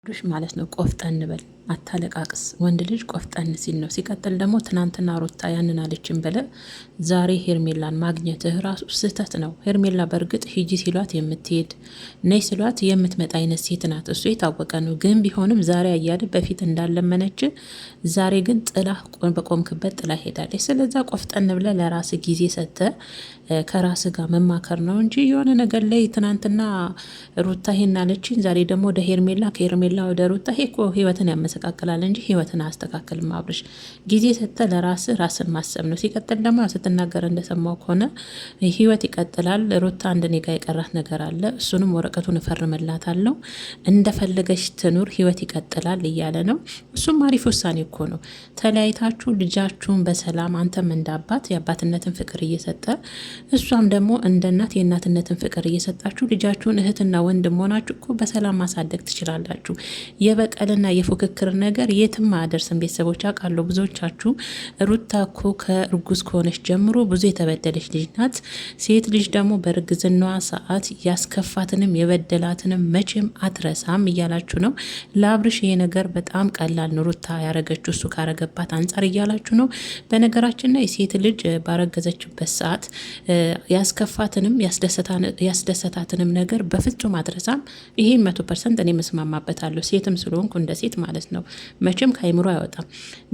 ሩሽ ማለት ነው። ቆፍጠን በል አታለቃቅስ። ወንድ ልጅ ቆፍጠን ሲል ነው። ሲቀጥል ደግሞ ትናንትና ሩታ ያንን አለችን ብለ ዛሬ ሄርሜላን ማግኘትህ ራሱ ስህተት ነው። ሄርሜላ በእርግጥ ሂጂ ሲሏት የምትሄድ ነይ ሲሏት የምትመጣ አይነት ሴት ናት። እሱ የታወቀ ነው። ግን ቢሆንም ዛሬ አያለ በፊት እንዳለመነች ዛሬ ግን ጥላ በቆምክበት ጥላ ሄዳለች። ስለዛ ቆፍጠን ብለ ለራስ ጊዜ ሰጠ ከራስ ጋር መማከር ነው እንጂ የሆነ ነገር ላይ ትናንትና ሩታ ይሄን አለችኝ ዛሬ ደግሞ ወደ ሄርሜላ ከሄርሜላ ወደ ሩታ ይሄ እኮ ህይወትን ያመሰቃቅላል እንጂ ህይወትን አያስተካክልም። አብርሽ ጊዜ ሰጥተ ራስን ማሰብ ነው። ሲቀጥል ደግሞ ስትናገር እንደሰማው ከሆነ ህይወት ይቀጥላል። ሩታ አንድ እኔ ጋ የቀራት ነገር አለ፣ እሱንም ወረቀቱን እፈርምላታለሁ፣ እንደፈለገች ትኑር፣ ህይወት ይቀጥላል እያለ ነው። እሱም አሪፍ ውሳኔ እኮ ነው። ተለያይታችሁ ልጃችሁን በሰላም አንተም እንዳባት የአባትነትን ፍቅር እየሰጠ እሷም ደግሞ እንደ እናት የእናትነትን ፍቅር እየሰጣችሁ ልጃችሁን እህትና ወንድም ሆናችሁ እኮ በሰላም ማሳደግ ትችላላችሁ። የበቀልና የፉክክር ነገር የትም አያደርስም። ቤተሰቦች አውቃለሁ። ብዙዎቻችሁ ሩታ እኮ ከእርጉዝ ከሆነች ጀምሮ ብዙ የተበደለች ልጅ ናት። ሴት ልጅ ደግሞ በእርግዝናዋ ሰዓት ያስከፋትንም የበደላትንም መቼም አትረሳም እያላችሁ ነው። ለአብርሽ ይሄ ነገር በጣም ቀላል ነው። ሩታ ያረገችው እሱ ካረገባት አንጻር እያላችሁ ነው። በነገራችን ላይ ሴት ልጅ ባረገዘችበት ሰዓት ያስከፋትንም ያስደሰታትንም ነገር በፍጹም አትረሳም። ይሄ 100% እኔ መስማማበታለሁ። ሴትም ስለሆንኩ እንደ ሴት ማለት ነው። መቼም ከአይምሮ አይወጣም።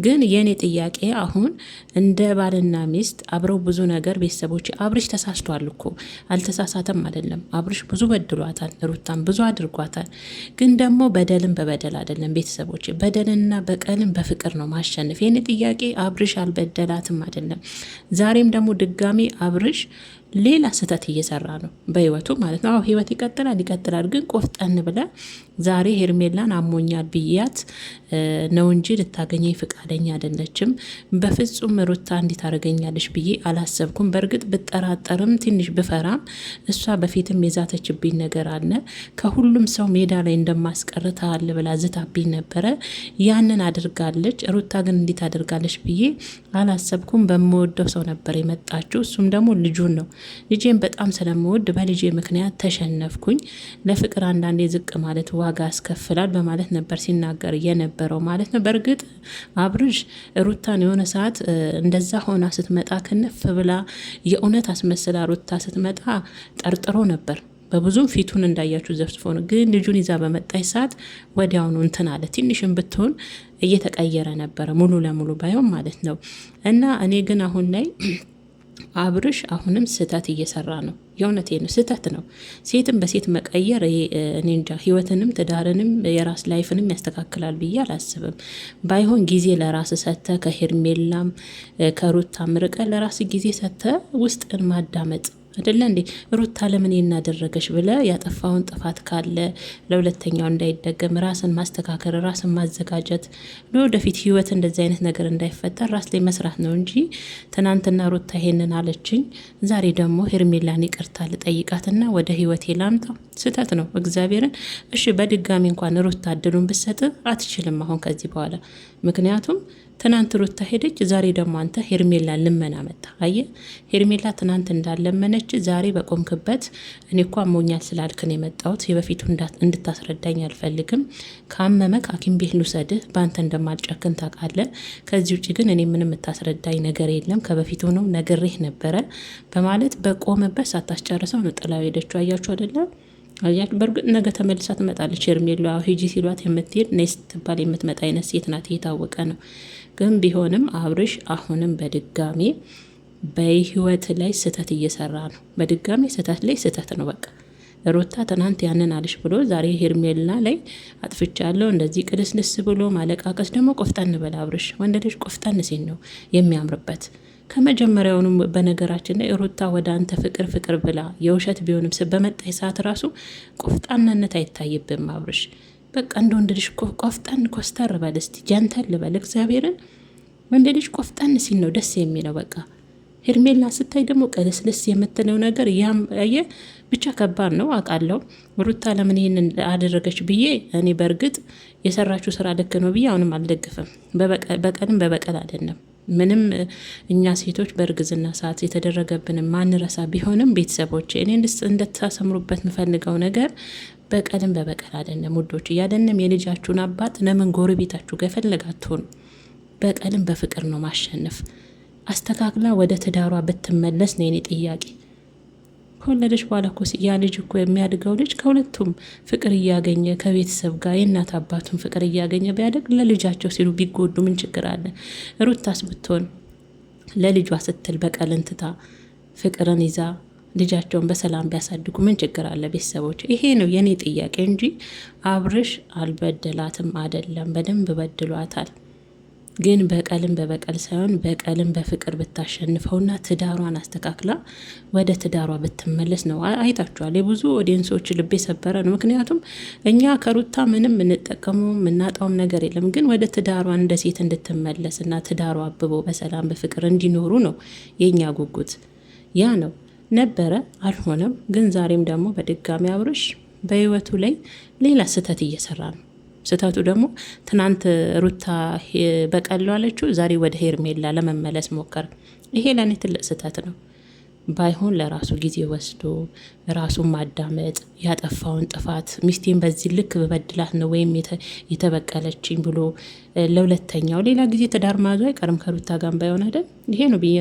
ግን የኔ ጥያቄ አሁን እንደ ባልና ሚስት አብረው ብዙ ነገር ቤተሰቦች አብርሽ ተሳስቷል እኮ አልተሳሳተም አይደለም። አብርሽ ብዙ በድሏታል፣ ሩታም ብዙ አድርጓታል። ግን ደግሞ በደልን በበደል አይደለም ቤተሰቦች፣ በደልና በቀልን በፍቅር ነው ማሸነፍ። የኔ ጥያቄ አብርሽ አልበደላትም አይደለም። ዛሬም ደግሞ ድጋሚ አብርሽ ሌላ ስህተት እየሰራ ነው በህይወቱ ማለት ነው። አዎ ህይወት ይቀጥላል። ግን ቆፍጠን ብለ ዛሬ ሄርሜላን አሞኛል ብያት ነው እንጂ ልታገኘኝ ፍቃደኛ አይደለችም። በፍጹም ሩታ እንዴት አደረገኛለች ብዬ አላሰብኩም። በእርግጥ ብጠራጠርም ትንሽ ብፈራም እሷ በፊትም የዛተችብኝ ነገር አለ። ከሁሉም ሰው ሜዳ ላይ እንደማስቀርታል ብላ ዝታብኝ ነበረ። ያንን አድርጋለች። ሩታ ግን እንዴት አድርጋለች ብዬ አላሰብኩም። በምወደው ሰው ነበር የመጣችው። እሱም ደግሞ ልጁን ነው። ልጄን በጣም ስለምወድ በልጄ ምክንያት ተሸነፍኩኝ። ለፍቅር አንዳንዴ ዝቅ ማለት ዋጋ ያስከፍላል በማለት ነበር ሲናገር የነበረው ማለት ነው። በእርግጥ አብርሽ ሩታን የሆነ ሰዓት እንደዛ ሆና ስትመጣ ክንፍ ብላ የእውነት አስመስላ ሩታ ስትመጣ ጠርጥሮ ነበር። በብዙም ፊቱን እንዳያችሁ ዘፍዝፎ ነው። ግን ልጁን ይዛ በመጣች ሰዓት ወዲያውኑ እንትን አለ። ትንሽም ብትሆን እየተቀየረ ነበረ፣ ሙሉ ለሙሉ ባይሆን ማለት ነው። እና እኔ ግን አሁን ላይ አብርሽ አሁንም ስህተት እየሰራ ነው። የእውነቴ ነው፣ ስህተት ነው። ሴትን በሴት መቀየር እኔ እንጃ ህይወትንም ትዳርንም የራስ ላይፍንም ያስተካክላል ብዬ አላስብም። ባይሆን ጊዜ ለራስ ሰተ ከሄርሜላም ከሩታም ርቀ ለራስ ጊዜ ሰተ ውስጥን ማዳመጥ አይደለ እንዴ? ሩታ ለምን እናደረገሽ ብለ ያጠፋውን ጥፋት ካለ ለሁለተኛው እንዳይደገም ራስን ማስተካከል፣ ራስን ማዘጋጀት፣ ለወደፊት ህይወት እንደዚህ አይነት ነገር እንዳይፈጠር ራስ ላይ መስራት ነው እንጂ ትናንትና ሩታ ይሄንን አለችኝ ዛሬ ደግሞ ሄርሜላን ይቅርታ ልጠይቃትና ወደ ህይወቴ ላምጣ፣ ስህተት ነው። እግዚአብሔርን እሺ፣ በድጋሚ እንኳን ሩታ እድሉን ብሰጥ አትችልም አሁን ከዚህ በኋላ ምክንያቱም ትናንት ሩታ ሄደች፣ ዛሬ ደግሞ አንተ ሄርሜላ ልመና መጣ። አየ ሄርሜላ ትናንት እንዳለመነች ዛሬ በቆምክበት እኔ እኮ አሞኛል ስላልክን የመጣሁት የበፊቱ እንድታስረዳኝ አልፈልግም። ካመመክ ሐኪም ቤት ልውሰድህ፣ በአንተ እንደማልጨክን ታውቃለህ። ከዚህ ውጭ ግን እኔ ምንም የምታስረዳኝ ነገር የለም፣ ከበፊቱ ነው ነግሬህ ነበረ በማለት በቆመበት ሳታስጨርሰው ነው ጥላው ሄደችው። አያችሁ አይደለም? አያችሁ። በእርግጥ ነገ ተመልሳ ትመጣለች ሄርሜላ። ሂጂ ሲሏት የምትሄድ ነይ ስትባል የምትመጣ አይነት ሴት ናት፣ የታወቀ ነው። ግን ቢሆንም አብርሽ አሁንም በድጋሚ በህይወት ላይ ስህተት እየሰራ ነው። በድጋሚ ስህተት ላይ ስህተት ነው። በቃ ሩታ ትናንት ያንን አልሽ ብሎ ዛሬ ሄርሜላ ላይ አጥፍቻለሁ እንደዚህ ቅልስልስ ብሎ ማለቃቀስ ደግሞ ቆፍጠን በል አብርሽ። ወንድ ልጅ ቆፍጠን ሲል ነው የሚያምርበት። ከመጀመሪያውንም በነገራችን ላይ ሩታ ወደ አንተ ፍቅር ብላ የውሸት ቢሆንም በመጣይ ሰዓት ራሱ ቆፍጣናነት አይታይብም አብርሽ። በቃ እንደ ወንድ ልጅ ቆፍጠን ኮስተር በል እስቲ፣ ጀንተል በል እግዚአብሔርን። ወንድ ልጅ ቆፍጠን ሲል ነው ደስ የሚለው። በቃ ሄርሜላ ስታይ ደግሞ ቀለስልስ የምትለው ነገር ያም ብቻ ከባድ ነው አውቃለሁ። ሩታ ለምን ይሄንን አደረገች ብዬ እኔ በእርግጥ የሰራችው ስራ ልክ ነው ብዬ አሁንም አልደግፍም። በቀልም በበቀል አይደለም። ምንም እኛ ሴቶች በእርግዝና ሰዓት የተደረገብን ማንረሳ ቢሆንም ቤተሰቦች እኔ እንድታሰምሩበት የምፈልገው ነገር በቀልም በበቀል አይደለም ውዶች፣ እያደንም የልጃችሁን አባት ለምን ጎረቤታችሁ ጋር የፈለጋችሁ ነው። በቀልም በፍቅር ነው ማሸነፍ። አስተካክላ ወደ ትዳሯ ብትመለስ ነው የኔ ጥያቄ። ከወለደች በኋላ እኮ ያ ልጅ እኮ የሚያድገው ልጅ ከሁለቱም ፍቅር እያገኘ ከቤተሰብ ጋር የእናት አባቱን ፍቅር እያገኘ ቢያደግ ለልጃቸው ሲሉ ቢጎዱ ምን ችግር አለ? ሩታስ ብትሆን ለልጇ ስትል በቀልን ትታ ፍቅርን ይዛ ልጃቸውን በሰላም ቢያሳድጉ ምን ችግር አለ? ቤተሰቦች፣ ይሄ ነው የኔ ጥያቄ እንጂ አብርሽ አልበደላትም አይደለም፣ በደንብ በድሏታል። ግን በቀልም በበቀል ሳይሆን በቀልም በፍቅር ብታሸንፈውና ትዳሯን አስተካክላ ወደ ትዳሯ ብትመለስ ነው። አይታችኋል፣ የብዙ ኦዲየንሶች ልብ የሰበረ ነው። ምክንያቱም እኛ ከሩታ ምንም የምንጠቀመው የምናጣውም ነገር የለም። ግን ወደ ትዳሯ እንደ ሴት እንድትመለስና ትዳሯ አብቦ በሰላም በፍቅር እንዲኖሩ ነው የእኛ ጉጉት። ያ ነው ነበረ፣ አልሆነም። ግን ዛሬም ደግሞ በድጋሚ አብርሽ በህይወቱ ላይ ሌላ ስህተት እየሰራ ነው። ስህተቱ ደግሞ ትናንት ሩታ በቀል አለችው፣ ዛሬ ወደ ሄርሜላ ለመመለስ ሞከር። ይሄ ለእኔ ትልቅ ስህተት ነው። ባይሆን ለራሱ ጊዜ ወስዶ ራሱን ማዳመጥ፣ ያጠፋውን ጥፋት ሚስቴን በዚህ ልክ በበድላት ነው ወይም የተበቀለችኝ ብሎ ለሁለተኛው ሌላ ጊዜ ትዳር ማዞ አይቀርም ከሩታ ጋር ባይሆን አይደል? ይሄ ነው ብዬ